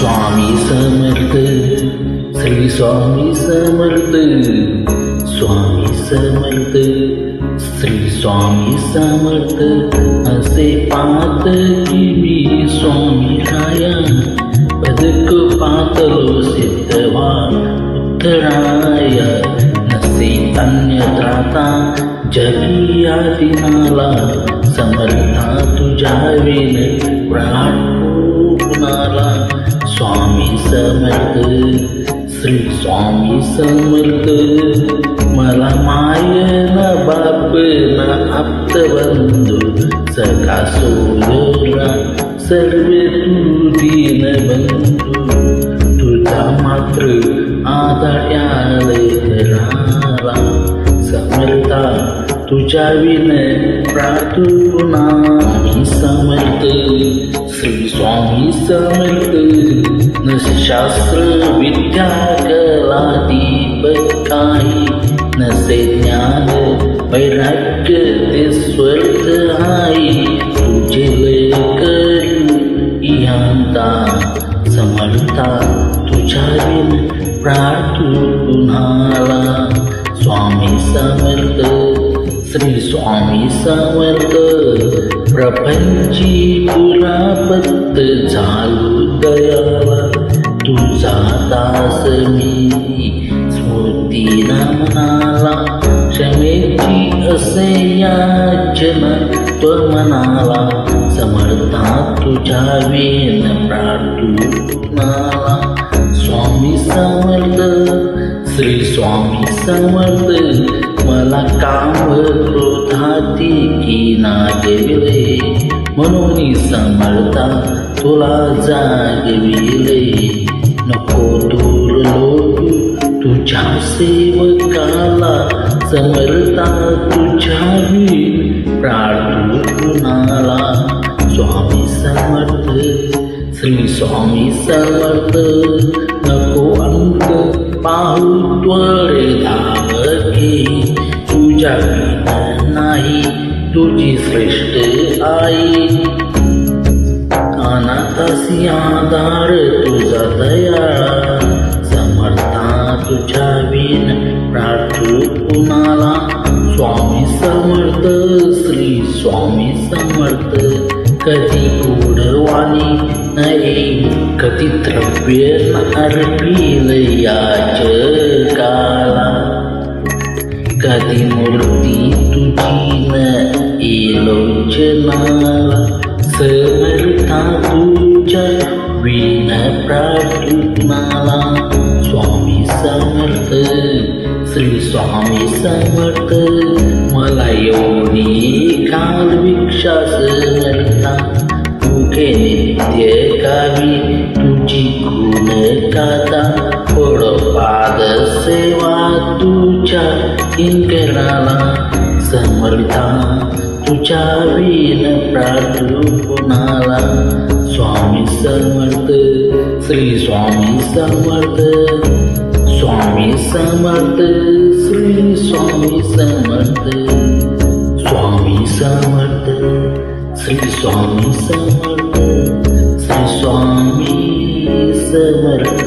स्वामी समर्थ, श्री स्वामी समर्थ, स्वामी समर्थ, श्री स्वामी समर्थ. असे पाहत की मी स्वामी राया, पदक पातलो सिद्धवा उत्तराया. नसे अन्य त्राता जगी आदिनाला, समर्था तुझ्या विन प्राण कुणाला. स्वामी समर्थ, श्री स्वामी समर्थ. मला माय न बाप न आप्तबंधू, सखा सोयरा सर्व तू दीनबंधू. तुझा मात्र आदळ्यालय घराला, समर्था तुझ्या विन प्रार्थना. स्वामी समर्थ, श्री स्वामी समर्थ. न शास्त्र विद्या कला दीपक काही, नसे ज्ञान वैराग्य ते स्वर्ग हाई. तुझे लय करू इहांता, समर्था तुझ्या विन प्रार्थनाला. स्वामी समर्थ, श्री स्वामी समर्थ. प्रपंची पुरापत झालो दयाला, तुझा दास मी स्मृती नामनाला. क्षमेची असे याचना त्वमनाला, समर्था तुझ्या विन प्रार्थनाला. स्वामी समर्थ, श्री स्वामी समर्थ. मला काम क्रोधाती की नागविले, म्हणून समर्था तुला जागविले. नको दूर लोक तुझ्या सेवकाला, समर्था तुझ्या विन प्रार्थनाला. स्वामी समर्थ, श्री स्वामी समर्थ. नको अंत पाहू त्वरे धावके, तुझ्या विना नाही तुझी श्रेष्ठ आई. अनाथासी आधार तुझा दया, समर्था तुझ्या विन प्रार्थनाला. स्वामी समर्थ, श्री स्वामी समर्थ. कधी गोडवाणी नये, कधी द्रव्य अर्पिल याचकाला. कधी मूर्ती तुझी न एलोचनाला, समर्था तुझ्या विन प्रार्थनाला. स्वामी समर्थ, श्री स्वामी समर्थ. मला एवढी काल भिक्षा समर्था, मुखे नित्य गावी तुझी गुण गाता. पाद सेवा तुझ्या किंकराला, समर्था तुझ्या विन प्रार्थनाला. स्वामी समर्थ, श्री स्वामी समर्थ. स्वामी समर्थ, श्री स्वामी समर्थ. स्वामी समर्थ, श्री स्वामी समर्थ. श्री स्वामी समर्थ.